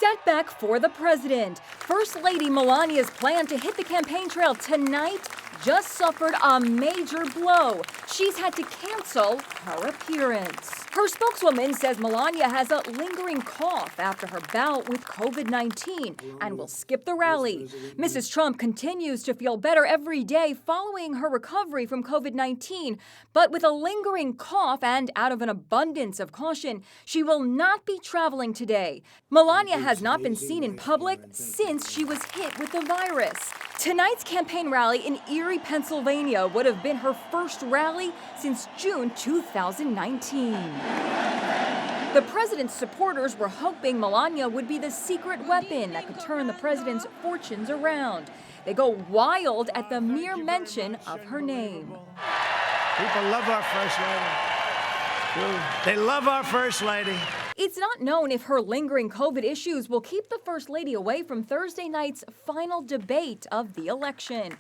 setback for the president. First Lady Melania's plan to hit the campaign trail tonight just suffered a major blow. She's had to cancel her appearance. Her spokeswoman says Melania has a lingering cough after her bout with COVID-19 and will skip the rally. Mrs. Trump continues to feel better every day following her recovery from COVID-19, but with a lingering cough and out of an abundance of caution, she will not be traveling today. Melania has not been seen in public since she was hit with the virus. Tonight's campaign rally in Erie, Pennsylvania would have been her first rally since June 2019. The president's supporters were hoping Melania would be the secret weapon that could turn the president's fortunes around. They go wild at the mere mention of her name. People love our First Lady. They love our First Lady. It's not known if her lingering COVID issues will keep the First Lady away from Thursday night's final debate of the election.